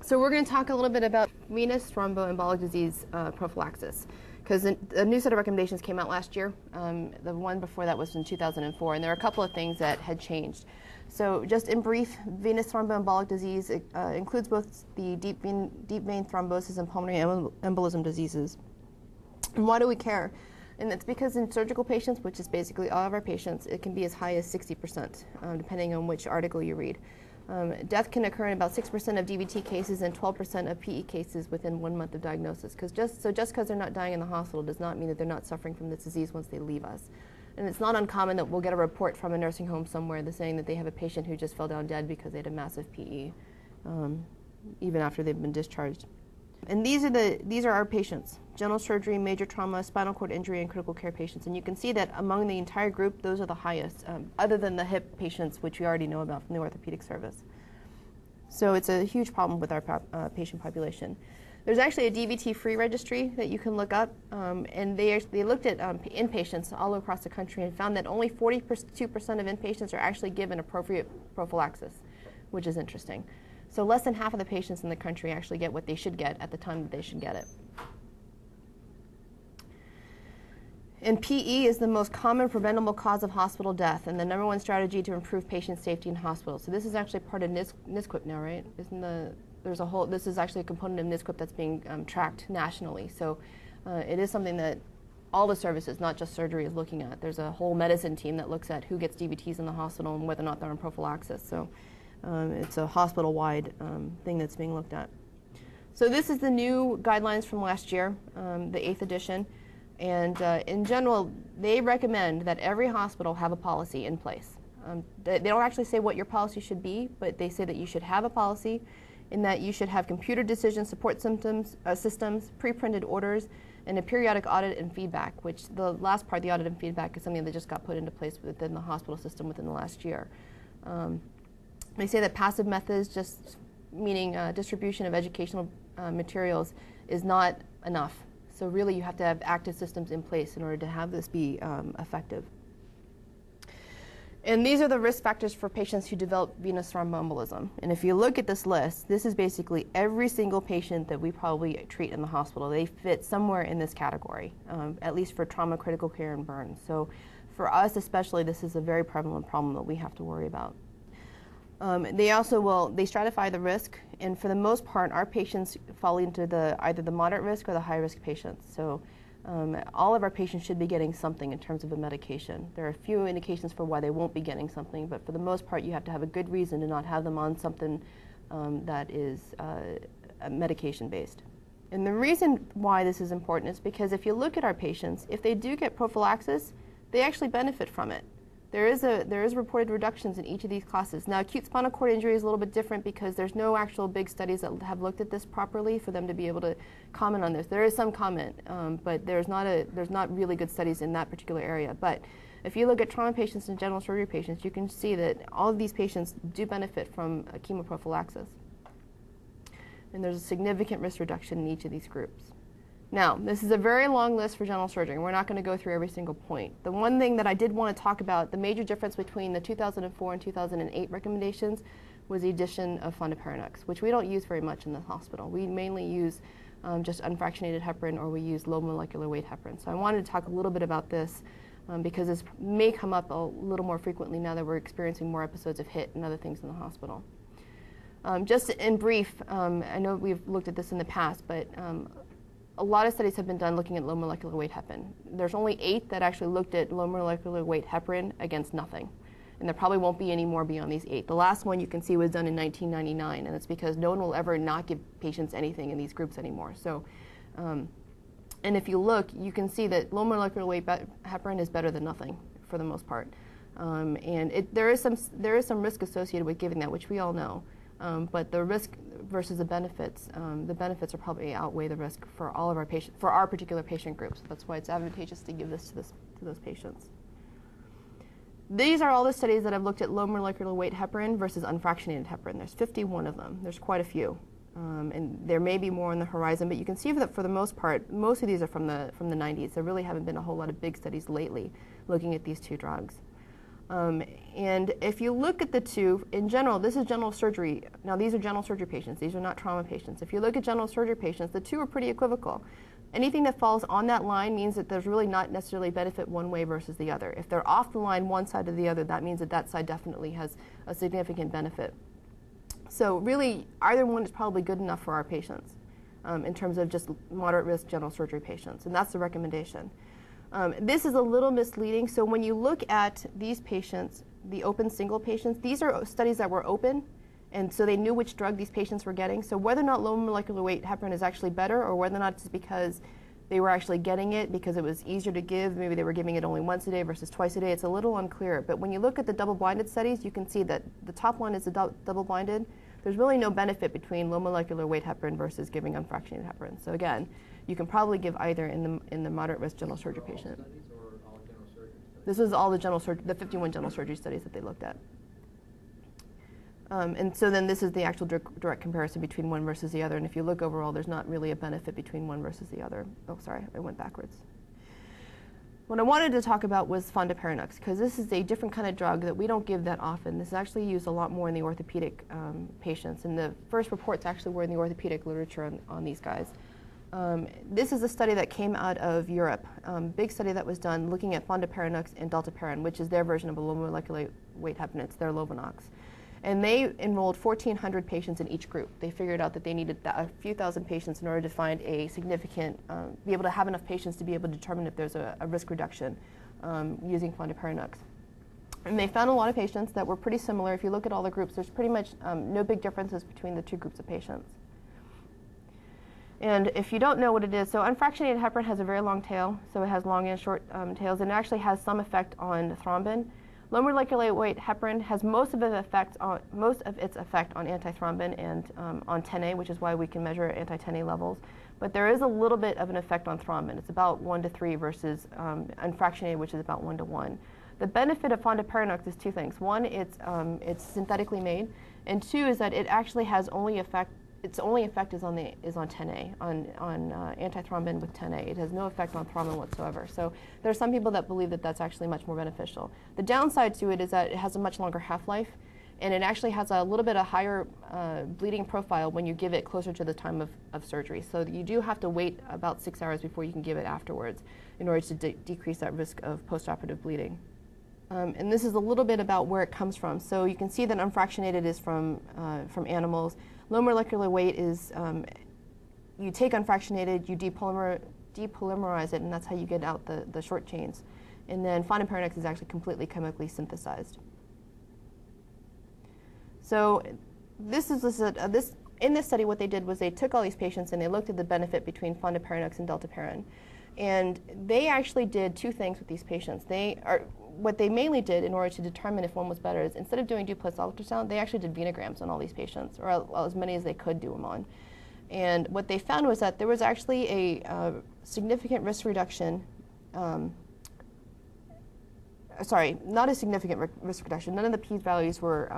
So we're going to talk a little bit about venous thromboembolic disease prophylaxis, because a new set of recommendations came out last year. The one before that was in 2004, and there are a couple of things that had changed. So just in brief, venous thromboembolic disease includes both the deep vein thrombosis and pulmonary embolism diseases. And why do we care? And it's because in surgical patients, which is basically all of our patients, it can be as high as 60%, depending on which article you read. Death can occur in about 6% of DVT cases and 12% of PE cases within 1 month of diagnosis. Just because they're not dying in the hospital does not mean that they're not suffering from this disease once they leave us. And it's not uncommon that we'll get a report from a nursing home somewhere that's saying that they have a patient who just fell down dead because they had a massive PE, even after they've been discharged. And these are our patients: general surgery, major trauma, spinal cord injury, and critical care patients. And you can see that among the entire group, those are the highest, other than the hip patients, which we already know about from the orthopedic service. So it's a huge problem with our patient population. There's actually a DVT-free registry that you can look up, and they looked at inpatients all across the country and found that only 42% of inpatients are actually given appropriate prophylaxis, which is interesting. So less than half of the patients in the country actually get what they should get at the time that they should get it. And PE is the most common preventable cause of hospital death and the #1 strategy to improve patient safety in hospitals. So this is actually part of NSQIP now, right? This is actually a component of NSQIP that's being tracked nationally. So it is something that all the services, not just surgery, is looking at. There's a whole medicine team that looks at who gets DVTs in the hospital and whether or not they're on prophylaxis. So it's a hospital-wide thing that's being looked at. So this is the new guidelines from last year, the 8th edition. And in general, they recommend that every hospital have a policy in place. They don't actually say what your policy should be, but they say that you should have a policy and that you should have computer decision support systems, pre-printed orders, and a periodic audit and feedback, which the last part, the audit and feedback, is something that just got put into place within the hospital system within the last year. They say that passive methods, just meaning distribution of educational materials, is not enough. So really you have to have active systems in place in order to have this be effective. And these are the risk factors for patients who develop venous thromboembolism. And if you look at this list, this is basically every single patient that we probably treat in the hospital. They fit somewhere in this category, at least for trauma, critical care, and burns. So for us especially, this is a very prevalent problem that we have to worry about. They stratify the risk, and for the most part, our patients fall into either the moderate risk or the high risk patients. So all of our patients should be getting something in terms of a medication. There are a few indications for why they won't be getting something, but for the most part, you have to have a good reason to not have them on something that is medication-based. And the reason why this is important is because if you look at our patients, if they do get prophylaxis, they actually benefit from it. There is reported reductions in each of these classes. Now, acute spinal cord injury is a little bit different because there's no actual big studies that have looked at this properly for them to be able to comment on this. There is some comment, but there's not really good studies in that particular area. But if you look at trauma patients and general surgery patients, you can see that all of these patients do benefit from chemoprophylaxis. And there's a significant risk reduction in each of these groups. Now, this is a very long list for general surgery, and we're not going to go through every single point. The one thing that I did want to talk about, the major difference between the 2004 and 2008 recommendations, was the addition of fondaparinux, which we don't use very much in the hospital. We mainly use just unfractionated heparin, or we use low molecular weight heparin. So I wanted to talk a little bit about this because this may come up a little more frequently now that we're experiencing more episodes of HIT and other things in the hospital. Just in brief, I know we've looked at this in the past, but a lot of studies have been done looking at low molecular weight heparin. There's only 8 that actually looked at low molecular weight heparin against nothing. And there probably won't be any more beyond these 8. The last one you can see was done in 1999, and it's because no one will ever not give patients anything in these groups anymore. So, and if you look, you can see that low molecular weight heparin is better than nothing for the most part. And there is some risk associated with giving that, which we all know. But the risk versus the benefits are probably outweigh the risk for all of our patients, for our particular patient groups. So that's why it's advantageous to give this to those patients. These are all the studies that have looked at low molecular weight heparin versus unfractionated heparin. There's 51 of them. There's quite a few. And there may be more on the horizon, but you can see that for the most part, most of these are from the 90s. There really haven't been a whole lot of big studies lately looking at these two drugs. And if you look at the two, in general, this is general surgery. Now, these are general surgery patients. These are not trauma patients. If you look at general surgery patients, the two are pretty equivocal. Anything that falls on that line means that there's really not necessarily benefit one way versus the other. If they're off the line one side or the other, that means that that side definitely has a significant benefit. So really, either one is probably good enough for our patients in terms of just moderate risk general surgery patients, and that's the recommendation. This is a little misleading. So when you look at these patients, the open single patients, these are studies that were open, and so they knew which drug these patients were getting. So whether or not low molecular weight heparin is actually better, or whether or not it's because they were actually getting it because it was easier to give, maybe they were giving it only once a day versus twice a day, it's a little unclear. But when you look at the double-blinded studies, you can see that the top one is the double-blinded. There's really no benefit between low molecular weight heparin versus giving unfractionated heparin. So again, you can probably give either in the moderate risk general surgery patient. This was all the 51 general surgery studies that they looked at. And so then this is the actual direct comparison between one versus the other. And if you look overall, there's not really a benefit between one versus the other. Oh, sorry, I went backwards. What I wanted to talk about was fondaparinux, because this is a different kind of drug that we don't give that often. This is actually used a lot more in the orthopedic patients. And the first reports actually were in the orthopedic literature on these guys. This is a study that came out of Europe, big study that was done looking at fondaparinux and dalteparin, which is their version of a low molecular weight heparin. It's their Lovenox. And they enrolled 1,400 patients in each group. They figured out that they needed a few thousand patients in order to find a significant, be able to have enough patients to be able to determine if there's a risk reduction using fondaparinux. And they found a lot of patients that were pretty similar. If you look at all the groups, there's pretty much no big differences between the two groups of patients. And if you don't know what it is, so unfractionated heparin has a very long tail, so it has long and short tails, and it actually has some effect on thrombin. Low molecular weight heparin has most of its effect on antithrombin and on 10A, which is why we can measure anti-10A levels. But there is a little bit of an effect on thrombin. It's about 1 to 3 versus unfractionated, which is about 1 to 1. The benefit of fondaparinux is two things. One, it's synthetically made, and two is that it actually has only effect. Its only effect is on 10A, on antithrombin with 10A. It has no effect on thrombin whatsoever. So there are some people that believe that that's actually much more beneficial. The downside to it is that it has a much longer half-life, and it actually has a little bit of higher bleeding profile when you give it closer to the time of surgery. So you do have to wait about 6 hours before you can give it afterwards in order to decrease that risk of postoperative bleeding. And this is a little bit about where it comes from. So you can see that unfractionated is from animals. Low molecular weight is you take unfractionated, you depolymerize it, and that's how you get out the short chains. And then fondaparinux is actually completely chemically synthesized. So in this study, what they did was they took all these patients and they looked at the benefit between fondaparinux and dalteparin. And they actually did two things with these patients. What they mainly did in order to determine if one was better is instead of doing duplex ultrasound, they actually did venograms on all these patients, or as many as they could do them on. And what they found was that there was actually a significant risk reduction. Sorry, not a significant risk reduction. None of the p-values were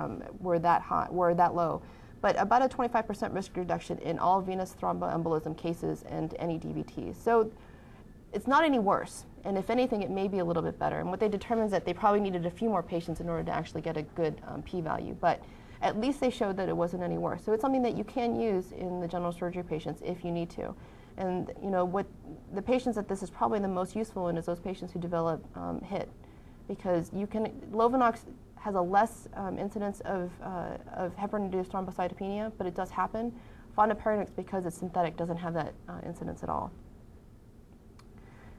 that low, but about a 25% risk reduction in all venous thromboembolism cases and any DVTs. So it's not any worse, and if anything, it may be a little bit better. And what they determined is that they probably needed a few more patients in order to actually get a good p-value, but at least they showed that it wasn't any worse. So it's something that you can use in the general surgery patients if you need to. And what the patients that this is probably the most useful in is those patients who develop HIT, because Lovenox has a less incidence of heparin-induced thrombocytopenia, but it does happen. Fondaparinux, because it's synthetic, doesn't have that incidence at all.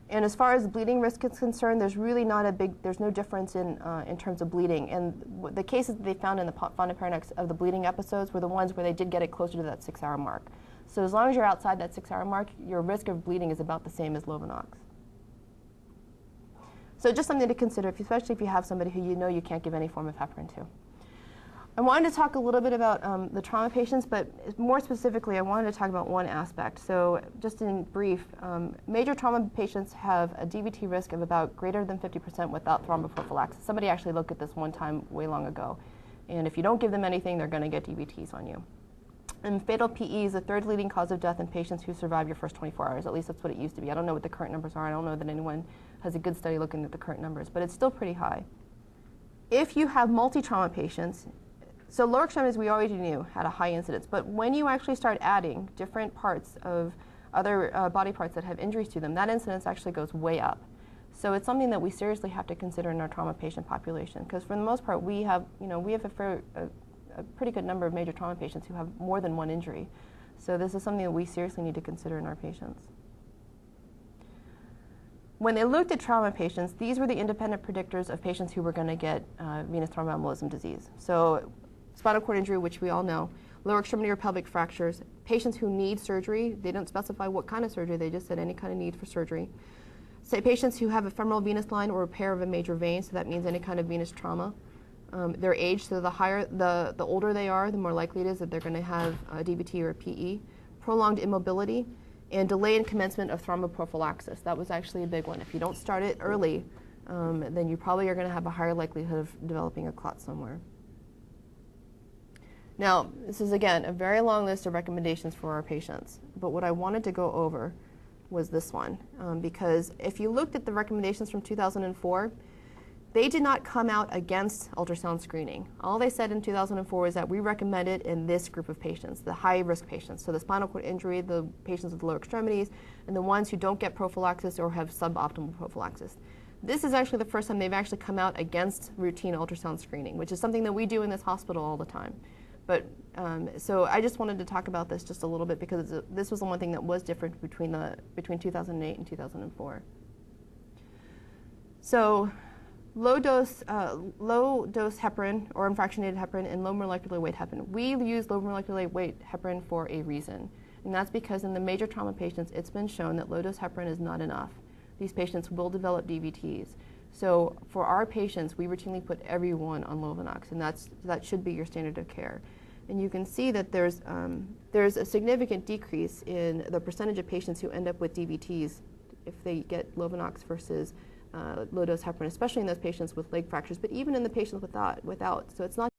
And as far as bleeding risk is concerned, there's really there's no difference in terms of bleeding. And the cases that they found in the fondaparinux of the bleeding episodes were the ones where they did get it closer to that 6-hour mark. So as long as you're outside that 6-hour mark, your risk of bleeding is about the same as Lovenox. So just something to consider, especially if you have somebody who you can't give any form of heparin to. I wanted to talk a little bit about the trauma patients, but more specifically, I wanted to talk about one aspect. So just in brief, major trauma patients have a DVT risk of about greater than 50% without thromboprophylaxis. Somebody actually looked at this one time way long ago. And if you don't give them anything, they're going to get DVTs on you. And fatal PE is the third leading cause of death in patients who survive your first 24 hours. At least that's what it used to be. I don't know what the current numbers are. I don't know that anyone has a good study looking at the current numbers, but it's still pretty high. If you have multi-trauma patients, so lower extremities we already knew had a high incidence, but when you actually start adding different parts of other body parts that have injuries to them, that incidence actually goes way up. So it's something that we seriously have to consider in our trauma patient population, because for the most part we have a pretty good number of major trauma patients who have more than one injury. So this is something that we seriously need to consider in our patients. When they looked at trauma patients, these were the independent predictors of patients who were going to get venous thromboembolism disease. So spinal cord injury, which we all know, lower extremity or pelvic fractures, patients who need surgery, they don't specify what kind of surgery, they just said any kind of need for surgery. Say patients who have a femoral venous line or repair of a major vein, so that means any kind of venous trauma. Their age, so the older they are, the more likely it is that they're going to have a DVT or a PE. Prolonged immobility, and delay in commencement of thromboprophylaxis. That was actually a big one. If you don't start it early, then you probably are going to have a higher likelihood of developing a clot somewhere. Now, this is, again, a very long list of recommendations for our patients, but what I wanted to go over was this one, because if you looked at the recommendations from 2004, they did not come out against ultrasound screening. All they said in 2004 is that we recommend it in this group of patients, the high-risk patients, so the spinal cord injury, the patients with the lower extremities, and the ones who don't get prophylaxis or have suboptimal prophylaxis. This is actually the first time they've actually come out against routine ultrasound screening, which is something that we do in this hospital all the time. But so I just wanted to talk about this just a little bit because this was the one thing that was different between 2008 and 2004. So low dose heparin or unfractionated heparin and low molecular weight heparin. We use low molecular weight heparin for a reason, and that's because in the major trauma patients, it's been shown that low dose heparin is not enough. These patients will develop DVTs. So for our patients, we routinely put everyone on Lovenox, and that should be your standard of care. And you can see that there's a significant decrease in the percentage of patients who end up with DVTs if they get Lovenox versus low-dose heparin, especially in those patients with leg fractures, but even in the patients without. So it's not